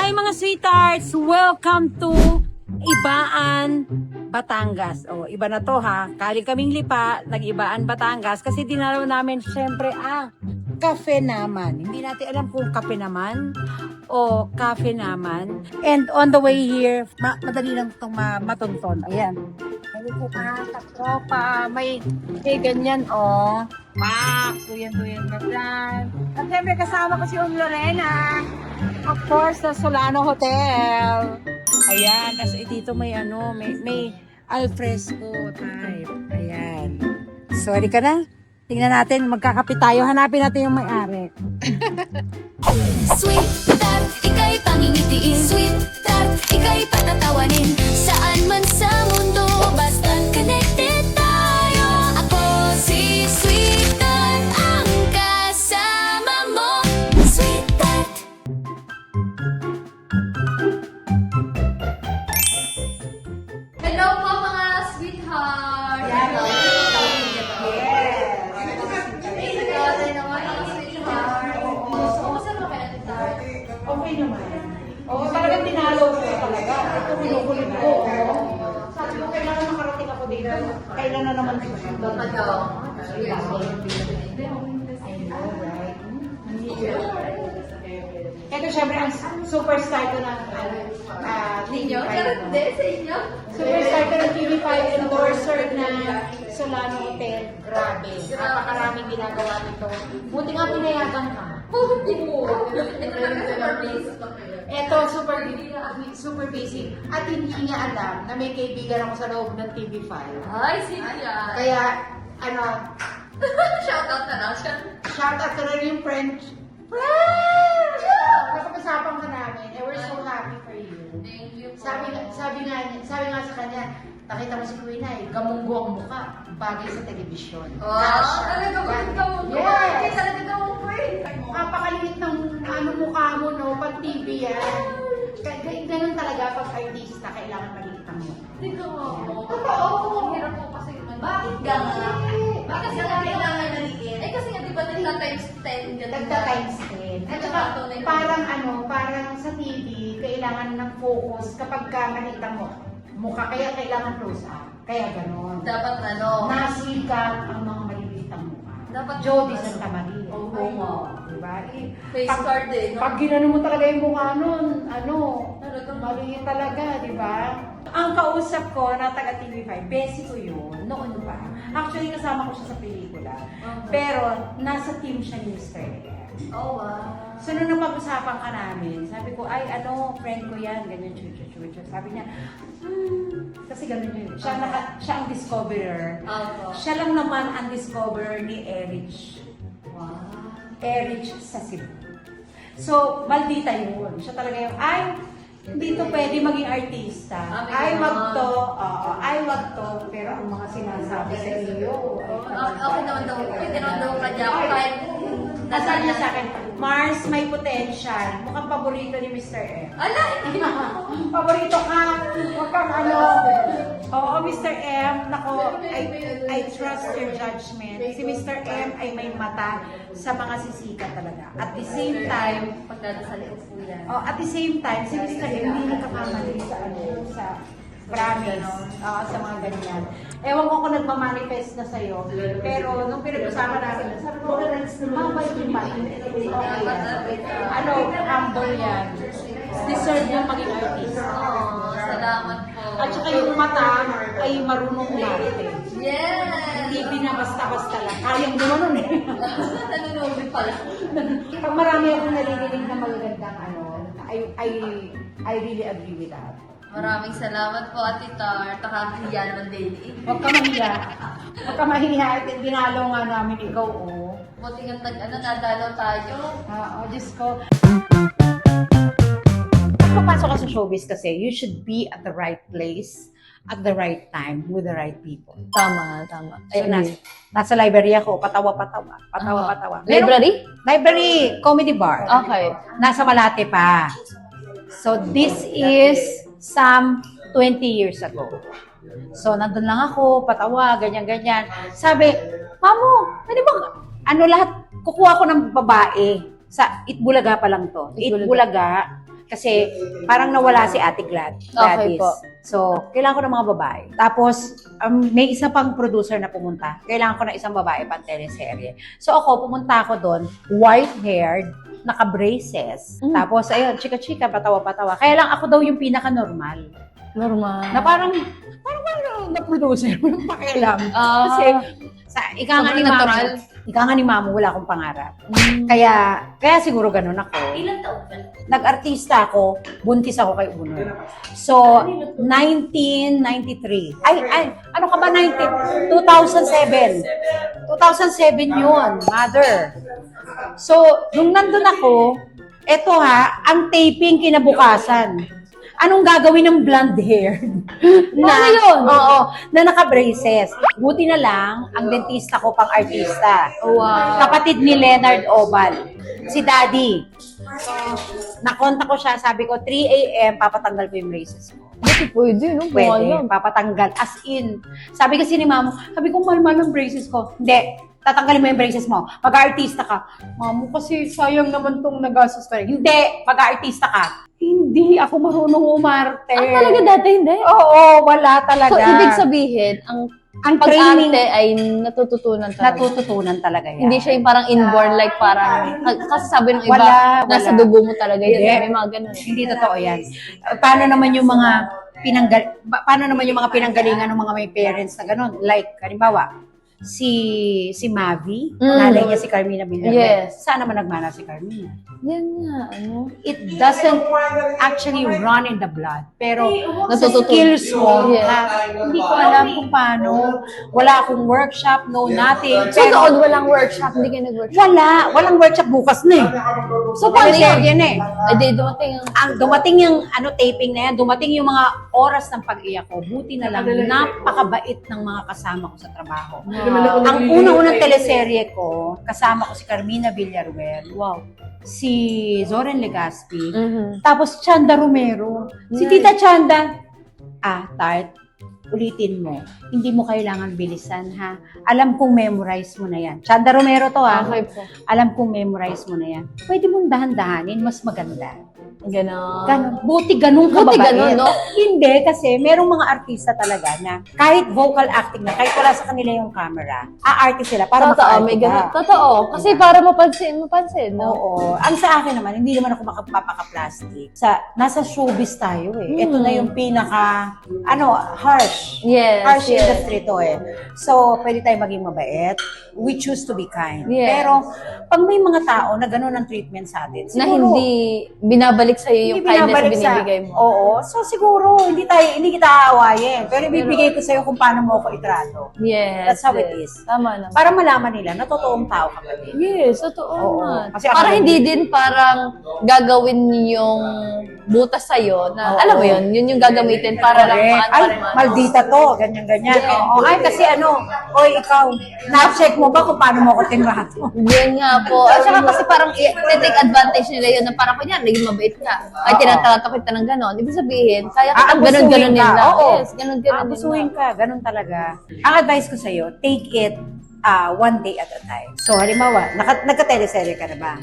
Hi mga sweethearts! Welcome to Ibaan, Batangas. O, iba na to ha. Kali kaming lipa, nag-Ibaan, Batangas. Kasi dinalaw namin syempre kafe naman. Hindi natin alam kung kape naman o kafe naman. And on the way here, madali lang itong matunton. Ayan. Ayun po katropa. May ganyan Tuyan na plan. At syempre kasama ko si Lorena. Of course, sa Solano Hotel. Ayan, kasi dito may may alfresco type. Ayan. Sorry ka na. Tingnan natin, magkakapit tayo. Hanapin natin yung may-ari. Sweet tart, ika'y pangingitiin. Sweet tart, ika'y patatawanin. Saan man sa mundo, basta't connected tayo. Ako si Sweet Tart, ang kasama mo. Sweet Tart. Hello po mga sweetheart! Yan, okay naman. Talagang tinalo ko talaga. Ito pinukulit ko. Sabi ko, kailangan makarating ako dito. Kailan na naman susunod. Ito syempre ang superstar ko ng Inyo? TV5. Hindi, sa inyo? Superstar ko ng TV5 endorser na Solano Hotel. Grabe. Napakaraming ginagawa nito. Buti nga pinayagan ka. Hindi po. Ito talaga super please. Eto, super busy. At hindi niya alam na may kaibigan ako sa loob ng TV5. Ay, sino yan? Kaya, Shoutout na lang siya. shout out ko na rin yung friend. Napag-usapan ka namin. And we're so happy for you. Thank you po. Sabi nga sa kanya, nakita mo si Queen ay gamunggo ang mukha. Bagay sa telebisyon. Talaga ba? Yes! Ay, talaga daw po eh. Napakaliit ng mukha mo, no? Pag TV yan. Ganun talaga pag artista, kailangan maliit ang mukha. Tingnan mo. Totoo. Ang hirap po kasi. Bakit gano'n? Bakit Kasi nga kailangan maliit. Eh kasi nga diba nila times 10 ganun. Nagta times 10. At saka parang sa TV, kailangan ng focus kapag ka maliit ang mukha. Kaya kailangan close up. Kaya ganon. Dapat Nasikat ang mga maliliit ang mukha. Dapat Jody Santa Maria. Oo nga. Diba? Face card eh. No? Pag ginano mo talaga yung mukha nun, Talagang maliit talaga, di ba? Ang kausap ko na taga TV5, besi ko yun, noon pa. Actually, kasama ko siya sa pelikula. Pero, nasa team siya ni Mr. M. Oh, wow. So, nung napag-usapan ka namin, sabi ko, friend ko yan, ganyan, chuchu. Sabi niya, kasi ganun yun. Siya ang discoverer. Siya lang naman ang discoverer ni Erich. Wow. Erich sa Cebu. So, maldita yun. Siya talaga yung, hindi to pwede maging artista. Wag to, pero ang mga sinasabi sa iyo. Okay naman daw. Pwede naman daw kanya ako kahit Nasabi niya sa akin, Mars, may potential. Mukhang paborito ni Mr. M. Ala! Paborito ka. Huwag kang Oo, Mr. M, nako, I trust your judgment. Si Mr. M ay may mata sa mga sisikat talaga. At the same time, Pagdadasali ko po yan. at the same time, si Mr. M hindi nakakamali sa promise, sa mga ganyan. Ewan ko kung nagmamanifest na sa'yo, pero nung pinag-usapan natin, sabi ko, mabay yung mind. Humble yan. Deserve yung maging artist. Salamat po. At saka yung mata ay marunong umarte. Yes! Hindi na basta-basta lang. Kayang gumanon eh. Nanonood pala. Pag marami akong naririnig na magagandang I really agree with that. Maraming salamat po, Ate Tar. Nakakahiya naman daily. Huwag ka mahiya. Huwag ka mahiya. Dinalo nga namin ikaw, Buti nga nadalaw tayo. Diyos ko. Pag papasok ka sa showbiz kasi, you should be at the right place, at the right time, with the right people. Tama. So, nasa library ako, patawa-patawa. Library? Library, comedy bar. Okay. Nasa Malate pa. So, this is some 20 years ago. So, nandun lang ako, patawa, ganyan-ganyan. Sabi, Mamo, pwede ba, lahat, kukuha ko ng babae. Sa Itbulaga pa lang to. Itbulaga. Kasi parang nawala si Ate Okay Gladys. po. So, kailangan ko ng mga babae. Tapos, may isa pang producer na pumunta. Kailangan ko ng isang babae pang teleserye. So, ako, pumunta ako doon, white-haired, naka-braces. Tapos, ayun, chika-chika, patawa-patawa. Kaya lang ako daw yung pinaka-normal. Normal. Na parang na-producer, walang pakialam. Kasi, ika nga Sobrang natural. ni Mamo, wala akong pangarap. Kaya siguro ganun ako. Ilan taon ka? Nag-artista ako, buntis ako kay Uno. So, 1993. Ay, ano ka ba 2007. 2007 yun, mother. So, nung nandun ako, eto ang taping kinabukasan. Anong gagawin ng blonde hair? Ano yun? Oo, na naka-braces. Buti na lang, ang dentista ko pang artista. Wow. Kapatid ni Leonard Oval. Si Daddy. So, nakonta ko siya, sabi ko, 3 a.m., papatanggal ko yung braces mo. Kasi pwede, no? Pwede, papatanggal. As in. Sabi kasi ni Mamo, sabi ko, mahal-mahal ang braces ko. Hindi, tatanggalin mo yung braces mo. Pag-artista ka. Mamo, kasi sayang naman tong nagastos ko. Hindi, pag-artista ka. Hindi ako marunong umarte. Talaga dati hindi? Oo, wala talaga. So, ibig sabihin, ang training pag-arte ay natututunan talaga. natututunan talaga yan. Hindi siya yung parang inborn, like parang, kasi sabi ng iba, Wala. nasa dugo mo talaga yun. Hindi. May mga ganun. Hindi totoo yan. Paano naman yung mga pinanggalingan ng mga may parents na ganun? Like, halimbawa, si Mavi, nanay niya si Carmina Villarreal. Yes. Saan naman nagmana si Carmina? Yan nga, ano? It doesn't actually run in the blood. Pero sa Natututunan. skills mo, Yes. hindi ko alam kung paano. Wala akong workshop, no nothing. So, doon walang workshop, hindi kayo nag-workshop. Walang workshop bukas na eh. So, paano yun? Yan eh. Ay, di, dumating ang... Dumating yung taping na yan, dumating yung mga oras ng pag-iyak ko. Buti na lang, napakabait ng mga kasama ko sa trabaho. Ang unang-unang teleserye ko, kasama ko si Carmina Villarreal, Wow. si Zoren Legaspi, Mhm. tapos Chanda Romero. Si Nice. Tita Chanda, Tart, ulitin mo. Hindi mo kailangan bilisan, ha? Alam kong memorize mo na yan. Chanda Romero to, ha? Okay po. Alam kong memorize mo na yan. Pwede mong dahan-dahanin, mas maganda. Ganon. Ganon. Buti ganun ka Buti babae. ganun, no? Hindi, kasi merong mga artista talaga na kahit vocal acting na, kahit wala sa kanila yung camera, aarte sila para Totoo, maka-arte may ka. ganon. Totoo. Kasi para mapansin, no? Oo. Ang sa akin naman, hindi naman ako makapapaka-plastic. Nasa showbiz tayo eh. Ito na yung pinaka, harsh. Yes, Harsh yes. industry to eh. So, pwede tayo maging mabait. We choose to be kind. Yes. Pero, pag may mga tao na gano'n ang treatment sa atin, Na siguro, hindi binabalik sa'yo yung hindi kindness na binabalik binibigay mo. Oo. So, siguro, hindi kita aawayin. Pero ibibigay ko sa'yo kung paano mo ako itrato. Yes. That's how it yes. is. Tama naman. Para malaman nila na totoong tao ka pa din. Yes, totoo Oo. naman. Kasi ako Para naging- hindi din parang gagawin yung butas sa'yo na, Oo. alam mo yun yung gagamitin para lang Correct. Ay, maldita to. Ganyan-ganyan. Oo. Ay, kasi oy, ikaw, na-check mo ba kung paano mo ako tinrato? Yun nga po. At saka kasi parang i-take advantage nila yun na parang kunyari, naging mabait ka. Ay, Oo. tinatalata kita ng gano'n. Ibig sabihin, kaya kitang Aabusuhin ganun-ganun ka. nila. Oo. Yes, ganun-ganun Aabusuhin nila. ka. Ganun talaga. Ang advice ko sa'yo, take it one day at a time. So, halimbawa, nagka-teleserye ka na ba?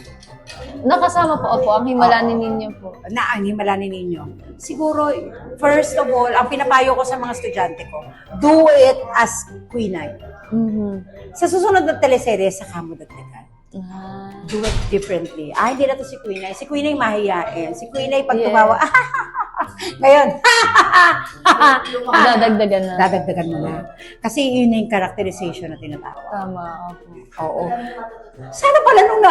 Nakasama po ako, ang himalanin ninyo po. Ang himalanin ninyo. Siguro, first of all, ang pinapayo ko sa mga estudyante ko, do it as Queen Ay. Sa susunod na teleserye, saka mo dagdagan. Do it differently. Hindi na to si Queen Ay. Si Queen Ay mahiyain. Si Queen Ay pag Yeah. tumawa, ngayon, Dadagdagan na. dadagdagan mo na. Kasi yun yung characterization na tinatawag. Tama, opo. Oo. Sana pala nung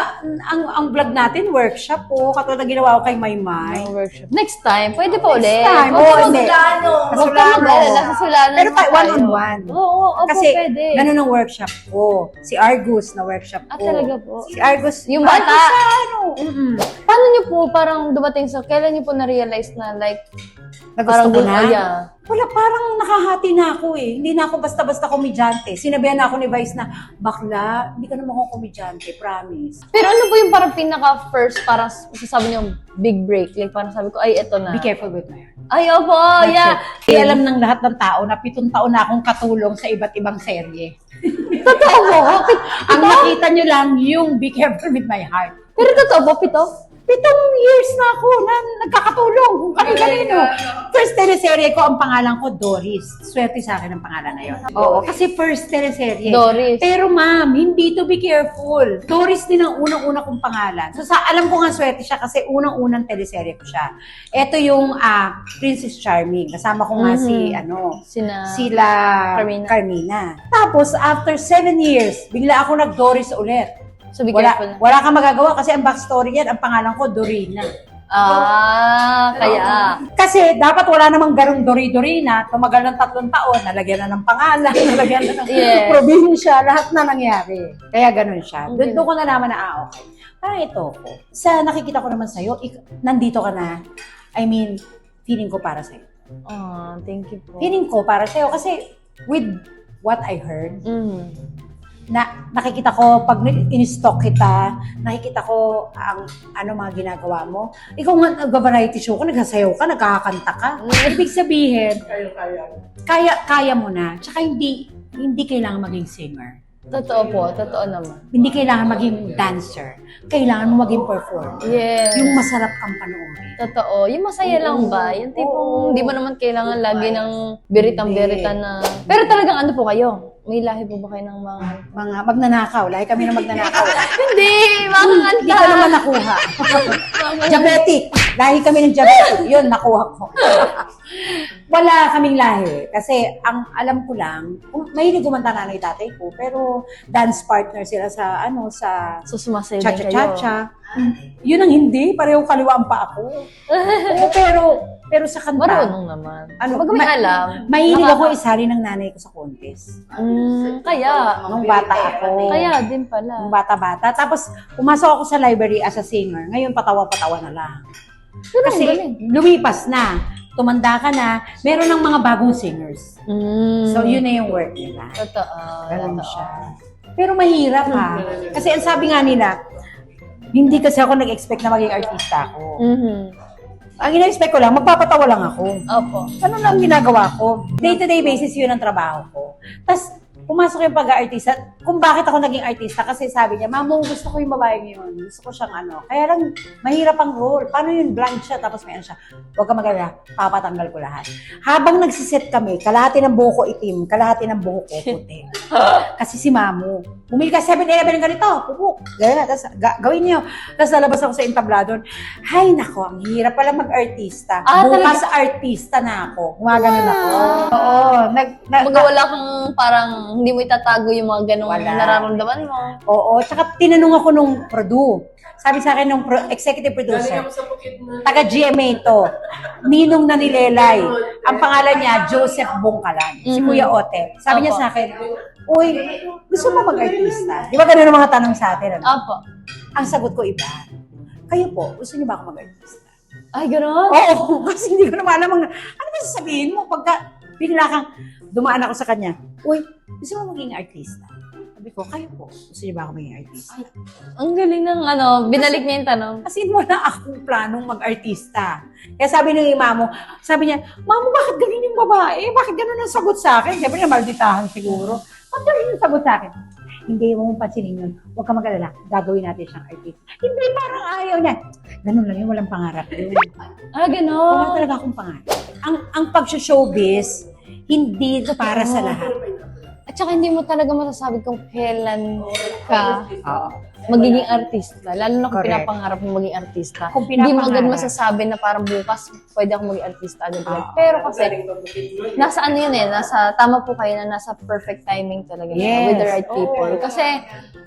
ang vlog natin, workshop po, katulad na ginawa ko kay Maymay. Ang workshop. Next time, pwede pa ulit. time. Huwag Oo, ka hindi. mag-ano. Huwag ka Kasulano. mag-ano. Nasa sulanan Pero naman one-on-one. Oo, opo, Kasi pwede. ganun ang workshop ko. Si Argus na workshop ko. Talaga po. Si Argus. Yung bata. Argus sa Paano niyo po parang dumating sa, kailan niyo po na-realize na like, Na parang gusto ko na? yeah. Wala, parang nakahati na ako eh. Hindi na ako basta-basta komedyante. Sinabihan na ako ni Vice na, bakla, hindi ka naman akong komedyante, promise. Pero ano po yung parang pinaka-first, parang sasabi niyo, big break? Like parang sabi ko, ay, eto na. Be careful with my heart. Ay, opo, That's yeah. it. Kaya alam ng lahat ng tao na 7 taon na akong katulong sa iba't ibang serye. Totoo po. Ang nakita nyo lang yung Be Careful with My Heart. Pero totoo po, 7? 7 years na ako na nagkakatulong kung kami-kanino. First teleserye ko, ang pangalan ko, Doris. Swerte sa akin ang pangalan na yun. Oo, kasi first teleserye. Doris. Pero ma'am, hindi to be careful. Doris din ang unang-una kong pangalan. So alam ko nga swerte siya kasi unang-unang teleserye ko siya. Ito yung Princess Charming. Kasama ko nga sila Carmina. Tapos, after 7 years, bigla ako nag-Doris ulit. So, be careful. Wala kang magagawa kasi ang backstory yan, ang pangalan ko, Dorina. Kaya. Kasi dapat wala namang ganung Dorina, tumagal ng 3 taon, nalagyan na ng pangalan, nalagyan na ng probinsya, lahat na nangyari. Kaya ganun siya. Doon ko nalaman na, okay. Parang ito ko. Sa nakikita ko naman sa'yo, nandito ka na. I mean, feeling ko para sa'yo. Thank you po. Feeling ko para sa'yo kasi with what I heard, na nakikita ko pag in-stalk kita, nakikita ko ang mga ginagawa mo. Ikaw nga nag-variety show ka, nagsasayaw ka, nagkakanta ka. Ibig sabihin, kaya mo na. Tsaka hindi kailangan maging singer. Totoo po, totoo naman. Hindi kailangan maging dancer. Kailangan mo maging performer. Yes. Yung masarap kang panoorin. Totoo. Yung masaya lang ba? Yung tipong hindi mo naman kailangan lagi ng biritang-birita na... Pero talagang ano po kayo? May lahi po ba kayo ng Mga magnanakaw. Lahi kami na magnanakaw. Hindi! Mga kanta! Hindi ko naman nakuha. Diabetic. Lahi kami ng diabetic. Yun, nakuha ko. Wala kaming lahi. Kasi ang alam ko lang, mahilig kumanta nanay tatay ko, pero dance partner sila sa So, sumasayo din kayo. cha-cha-cha-cha. Yun ang hindi. Pareho kaliwaan pa ako. Pero sa kanta, Marunong naman. Pag may alam. mahilig ako isali ng nanay ko sa contest. Kaya. Nung bata ako. Kaya din pala. Nung bata-bata. Tapos, pumasok ako sa library as a singer. Ngayon, patawa-patawa na lang. Kasi, lumipas na. Tumanda ka na. Meron ng mga bagong singers. So, yun na yung work nila. Totoo. Ganun siya. Pero mahirap ha. Kasi ang sabi nga nila, hindi kasi ako nag-expect na maging artista ako. Ang ina-expect ko lang, magpapatawa lang ako. Opo. Ano lang ginagawa ko? Day-to-day basis yun ang trabaho ko. Tapos, pumasok yung pag-aartista. Kung bakit ako naging artista, kasi sabi niya, Mamo, gusto ko yung babaeng yun. Gusto ko siyang Kaya lang, mahirap ang role. Paano yun? Blank siya, tapos may siya. Huwag ka mag-alala, papatanggal ko lahat. Habang nagsiset kami, kalahati ng buhok ko itim, kalahati ng buhok ko puti. Kasi si Mamo, bumili ka 7-Eleven ng ganito, pupuk. Ganyan, tapos gawin niyo. Tapos lalabas ako sa entablado. Hay nako, ang hirap pala mag-artista. Bukas artista na ako. Gumaganon ako. Oo. Magawala kang parang hindi mo itatago yung mga ganong nararamdaman mo. Oo. Tsaka tinanong ako nung sabi sa akin nung executive producer, taga GMA to, ninong na nilelay. Ang pangalan niya, Joseph Bongkalan. Si Kuya Ote. Sabi niya sa akin, uy, gusto mo mag-artista? Di ba ganun ang mga tanong sa atin? Opo. Ang sagot ko iba, kayo po, gusto niyo ba ako mag-artista? Ay, gano'n? Oo, kasi hindi ko naman alam ano ba sasabihin mo pagka bigla kang dumaan ako sa kanya. Uy, gusto mo maging artista? Sabi ko, kayo po, gusto niyo ba ako maging artista? Ay, ang galing ng binalik niya yung tanong. Kasi wala akong planong mag-artista. Kaya sabi ng Mamo, sabi niya, Mamo, bakit ganun yung babae? Bakit ganun ang sagot sa akin? Siyempre na malditahan siguro. Bakit ganun yung sagot sa akin? Hindi mo pansinin yun. Huwag ka mag-alala. Gagawin natin siyang artist. Hindi, parang ayaw niya. Ganun lang yun. Walang pangarap yun. Gano'n. Wala talaga akong pangarap. Ang pag-showbiz, hindi para sa lahat. At saka hindi mo talaga masasabi kung kailan ka magiging artista. Lalo na kung Correct. pinapangarap mo maging artista. Kung Hindi mo agad pinapangarap. masasabi na parang bukas pwede ako maging artista agad. Pero kasi, nasa ano yun nasa, tama po kayo na nasa perfect timing talaga siya Yes. with the right people. Kasi,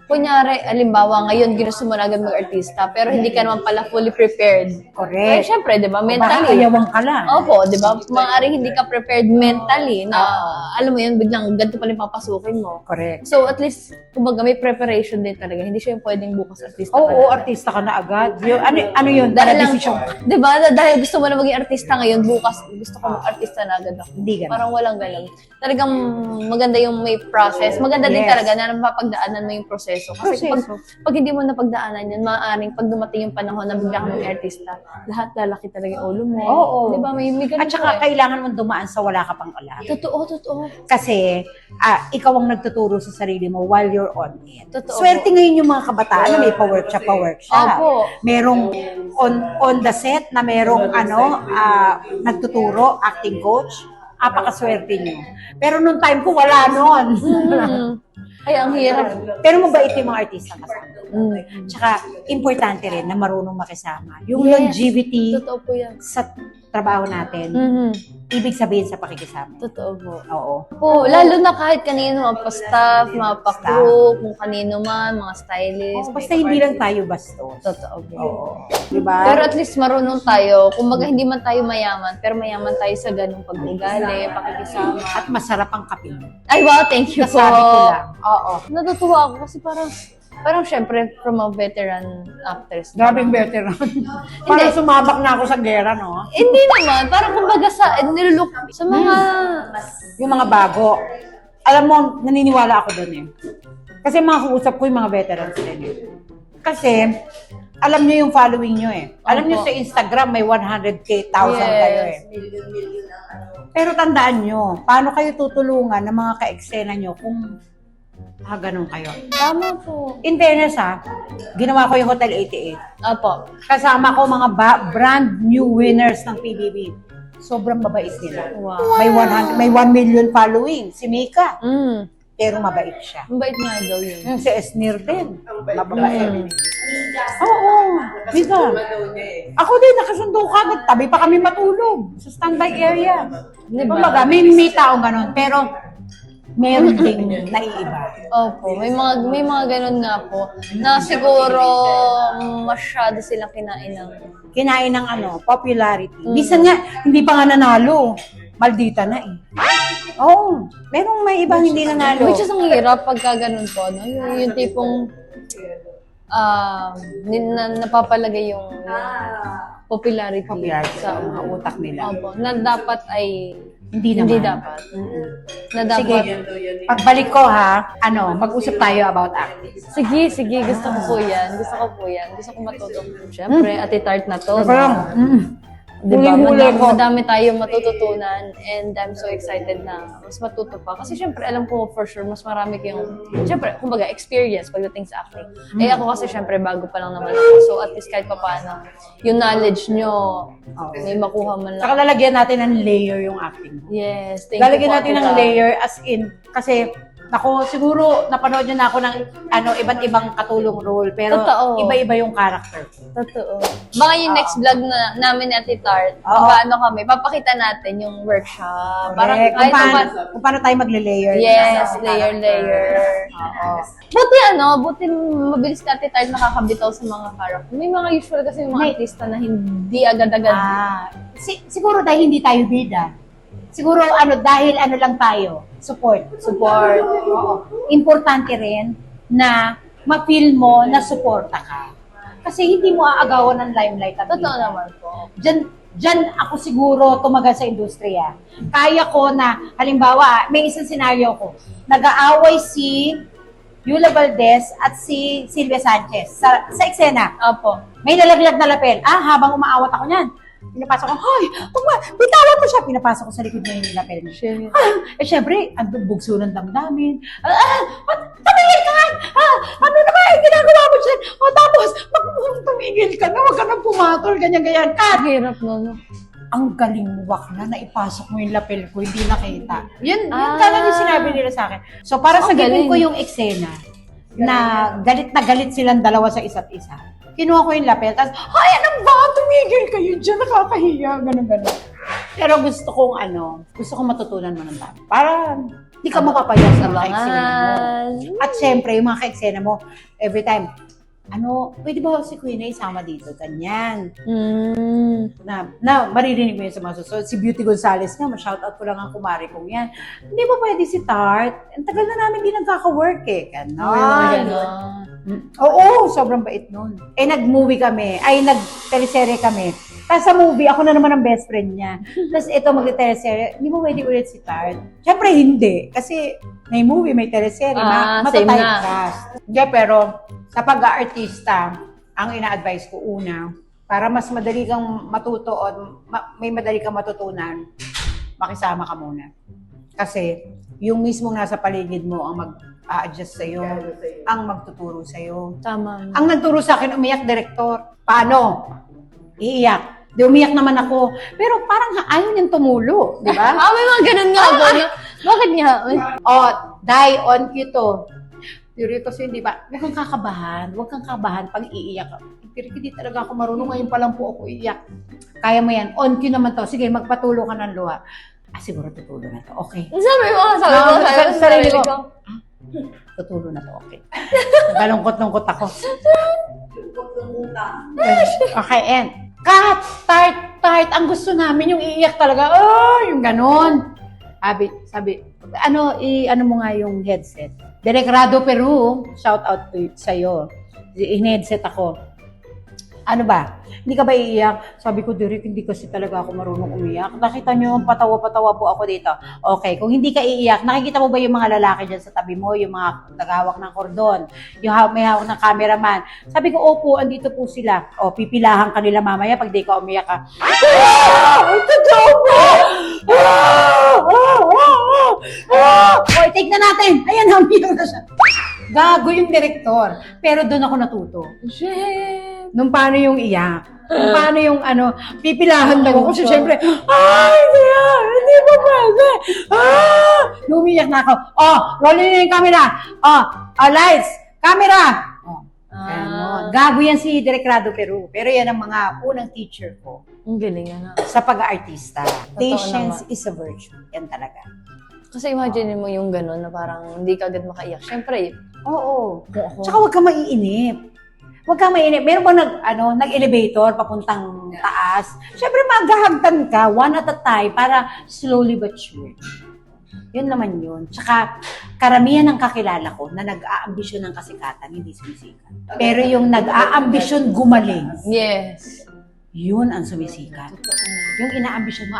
kunyari, alimbawa, ngayon ginusto mo na agad mag-artista, pero hindi ka naman pala fully prepared. Correct. Syempre, di ba, Baka mentally. ayawan ka lang. Opo, di ba? Maaaring hindi ka prepared mentally na, alam mo yun, biglang ganito pala yung papasukin mo. Correct. So, at least, kumbaga, may preparation din talaga. Hindi siya yung pwedeng bukas artista Oo, ka na. artista ka na agad. Ano yun? Dahil lang, Decision. di ba? Dahil gusto mo na maging artista ngayon, bukas gusto ko mag-artista na agad ako. Hindi ganun. Parang walang ganun. Talagang maganda yung may process. Maganda din Yes. talaga na napapagdaanan mo yung proseso. Kasi Proseso. pag hindi mo napagdaanan yan, maaaring pag dumating yung panahon na bigla kang maging artista, lahat lalaki talaga yung ulo mo. Oo. Di ba? May ganun At saka po kailangan mong dumaan sa wala ka pang alam. Totoo. Kasi ikaw ang nagtuturo sa sarili mo while you're on it. Totoo. Swerte ngayon yung mga kabataan na may pa-workshop. Opo. Merong on the set na merong nagtuturo, acting coach. Apakaswerte nyo. Pero nung time ko, wala nun. Ay, ang hirap. Pero mabait yung mga artista kasama. Mm. Tsaka, importante rin na marunong makisama. Yung Yes. longevity Totoo po yan. sa trabaho natin, ibig sabihin sa pakikisama. Totoo po. Oo. Po, lalo na kahit kanino, mga pa-staff, mga pa-crew, kung kanino man, mga stylist. Basta hindi lang tayo bastos. Totoo po. Oo. Diba? Pero at least marunong tayo. Kumbaga hindi man tayo mayaman, pero mayaman tayo sa ganung pag-ugali, pakikisama. at masarap ang kape. Ay, wow, thank you po. Kasabi ko lang. Oo. Natutuwa ako kasi parang syempre from a veteran actress. Grabing veteran. Parang sumabak na ako sa gera, no? Hindi naman, parang kumbaga nilulok sa mga... Yung mga bago. Alam mo, naniniwala ako doon eh. Kasi mga kausap ko yung mga veterans din eh. Kasi, alam nyo yung following nyo eh. Alam nyo Opo. sa Instagram may 100,000 kayo eh. Pero tandaan nyo, paano kayo tutulungan ng mga ka-eksena nyo kung ganun kayo. Tama po. In fairness ginawa ko yung Hotel 88. Apo. Kasama ko mga brand new winners ng PBB. Sobrang mabait nila. Wow. May 1 million following, si Mika. Pero mabait siya. Ang bait nga daw yun. Yung si Esnir din. Mababait. Oo. Mika. Ako din, nakasundo ka. Tabi pa kami matulog sa standby area. Diba? Kumbaga, may taong ganun. Pero, meron ding naiiba. Opo, may mga ganun nga po na siguro masyado silang Kinain ng popularity. Minsan nga, hindi pa nga nanalo. Maldita na eh. Oo. Merong may ibang hindi nanalo. Which is ang hirap pagka ganun po, no? Yung tipong napapalagay yung popularity sa mga utak nila. Opo, na dapat ay Hindi naman. Hindi dapat. Na dapat. Sige, pagbalik ko mag-usap tayo about acting. Sige, gusto ko po yan. Gusto ko matuto. Siyempre, Ate Tart na to. Diba? Huli-huli ko. Madami tayong matututunan and I'm so excited na mas matuto pa. Kasi syempre, alam ko for sure, mas marami kayong, syempre, kumbaga, experience pagdating sa acting. Eh ako kasi syempre, bago pa lang naman ako. So at least kahit pa paano, yung knowledge nyo, may makuha man lang. Saka lalagyan natin ng layer yung acting mo. Yes, thank Lalagyan you po, natin Ate ng Tart. layer as in, kasi siguro napanood nyo na ako ng iba't ibang katulong role, pero Totoo. iba-iba yung character. Totoo. Baka yung next vlog namin ni Ate Tart, kami, papakita natin yung workshop. Parang Correct. kahit naman, Kung paano tayo magle-layer. yes, layer. Oo. Buti mabilis ka Ate Tart nakakabitaw sa mga character. May mga usual kasi yung mga artista na hindi agad-agad. Siguro dahil hindi tayo bida. Siguro dahil lang tayo, support. Oo. Importante rin na ma-feel mo na suporta ka. Kasi hindi mo aagawan ng limelight at Totoo bida. naman po. Diyan ako siguro tumagal sa industriya. Kaya ko na, halimbawa, may isang senaryo ko. Nag-aaway si Yula Valdez at si Silvia Sanchez sa eksena. Apo. May nalaglag na lapel. Habang umaawat ako niyan, pinapasok ko, hoy, bitawan mo siya. Pinapasok ko sa likod niya yung lapel niya. Syempre, andun bugso ng damdamin. Tumigil ka nga! Ano na ba yung ginagawa mo dyan? Tapos, tumigil ka na, huwag ka nang pumatol, ganyan-ganyan. Hirap no. Ang galing mo, na naipasok mo yung lapel ko, hindi nakita. Yun talaga yung sinabi nila sa akin. So, para sa gawin ko yung eksena, na galit silang dalawa sa isa't isa. Kinuha ko yung lapel, tapos, ay, anong ba? Tumigil kayo dyan, nakakahiya, ganun. Pero gusto kong matutunan mo ng dami. Para hindi ka mapapaya sa mga eksena mo. At syempre, yung mga ka-eksena mo, every time, pwede ba si Queen ay isama dito? Ganyan. Na maririnig mo yun sa mga susunod. Si Beauty Gonzales nga, ma-shoutout ko lang ang kumari kong yan. Hindi ba pwede si Tart? Ang tagal na namin di nagkaka-work eh. Ganon. Oo, sobrang bait nun. Nag-movie kami. Nag-teleserye kami. Tapos sa movie, ako na naman ang best friend niya. Tapos ito, mag-teleserye. Hindi mo pwede ulit si Tart? Siyempre, hindi. Kasi may movie, may teleserye. Same na. Matatypecast. Hindi, pero sa pag-aartista, ang ina-advise ko una, para mas madali kang matuto o may madali kang matutunan, makisama ka muna. Kasi yung mismong nasa paligid mo ang a-adjust sa'yo. Ang magtuturo sa'yo. Tama. Ang nagturo sa akin, umiyak, direktor. Paano? Iiyak. Di umiyak naman ako. Pero parang ayaw niyang tumulo. Di ba? May mga ganun nga ba? No? Bakit nga? Dai, on cue to. Pero kasi hindi ba, huwag kang kakabahan pag iiyak ka. Pero hindi talaga ako marunong, ngayon pa lang po ako iiyak. Kaya mo yan, on cue naman to. Sige, magpatulo ka ng luha. Siguro tutulo na to. Okay. Sabi mo, Sarili ko. Tutulo na to, okay. Galungkot-lungkot ako. Okay, and cut, tart. Ang gusto namin yung iiyak talaga. Yung ganon. Sabi, ano mo nga yung headset? Direk Rado Peru, shout out to sa'yo. In-headset ako. Ano ba? Hindi ka ba iiyak? Sabi ko, Direk, hindi kasi talaga ako marunong umiyak. Nakita niyo, patawa-patawa po ako dito. Okay, kung hindi ka iiyak, nakikita mo ba yung mga lalaki dyan sa tabi mo, yung mga naghawak ng kordon, yung may hawak ng cameraman? Sabi ko, opo, andito po sila. Pipilahan ka nila mamaya pag di ka umiyak ka. Totoo po! Take na natin! Ayan, umiyak na siya. Gago yung direktor. Pero doon ako natuto. Shit! Nung paano yung iyak. Nung paano yung pipilahan daw ako. So, syempre, hindi ba pwede? Nung umiyak na ako, rolling na yung camera. Lights, camera. Gago yan si Direk Rado Peru. Pero yan ang mga unang teacher ko. Ang galing nga. Sa pag-aartista. Patience naman. is a virtue. Yan talaga. Kasi imagine mo yung gano'n na parang hindi ka agad makaiyak. Siyempre, Oo. Tsaka huwag ka maiinip. Meron ba nag-elevator papuntang taas? Siyempre maghahagdan ka one at a time para slowly but sure. Yun naman yun. Tsaka karamihan ng kakilala ko na nag-aambisyon ng kasikatan, hindi sumisikat. Pero yung nag-aambisyon gumaling, yes. yun ang sumisikat. Yung inaambisyon mo,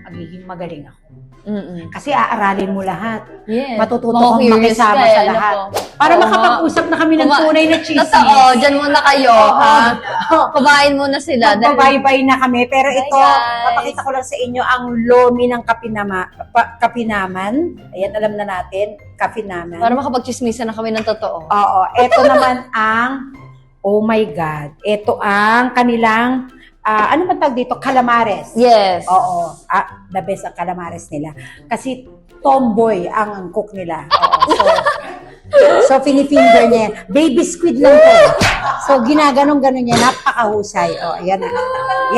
magiging magaling ako. Mm-mm. Kasi aaralin mo lahat. Yes. Matututo kang Curious makisama ka, sa lahat. Para Oo makapag-usap na kami ng tunay na chismis. Totoo, dyan muna kayo, ha? Kumain muna sila. Magbabaybay na kami. Pero Bye, ito, guys. papakita ko lang sa inyo ang lomi ng kapinaman. Ayan, alam na natin. Kapinaman. Para makapag-chismisan na kami ng totoo. Oo. Ito naman ang, oh my God. Ito ang kanilang, ano man tawag dito? Calamares. Yes. Oo. The best ang calamares nila. Kasi tomboy ang cook nila. Oo. So finifinger niya. Baby squid lang to. So ginaganong-ganon niya. Napakahusay. Yan na.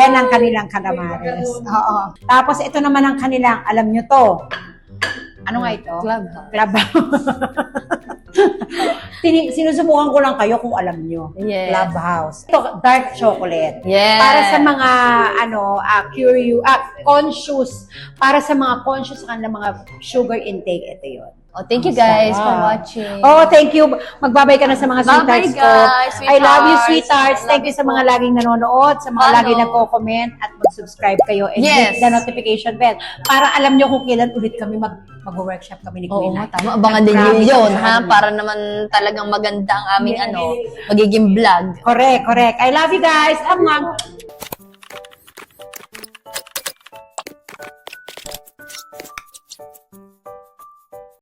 Yan ang kanilang calamares. Oo. Tapos ito naman ang kanilang, alam nyo to. Ano nga ito? Clubhouse. Sinusubukan ko lang kayo kung alam nyo. Yes. Clubhouse. Ito, dark chocolate. Yes. Para sa mga, conscious. Para sa mga conscious sa kanilang mga sugar intake. Ito yun. Thank you guys for watching. Thank you. Magbabay ka na sa mga sweethearts ko. guys, I love you, sweethearts. sweethearts. Thank you sa mga laging nanonood, sa mga laging nagko-comment, at mag-subscribe kayo and hit the notification bell para alam nyo kung kailan ulit kami mag-workshop kami ni Oo Queen. nga, tama. Abangan din nyo yun, ha? Para naman talagang maganda ang aming magiging vlog. Correct. I love you guys.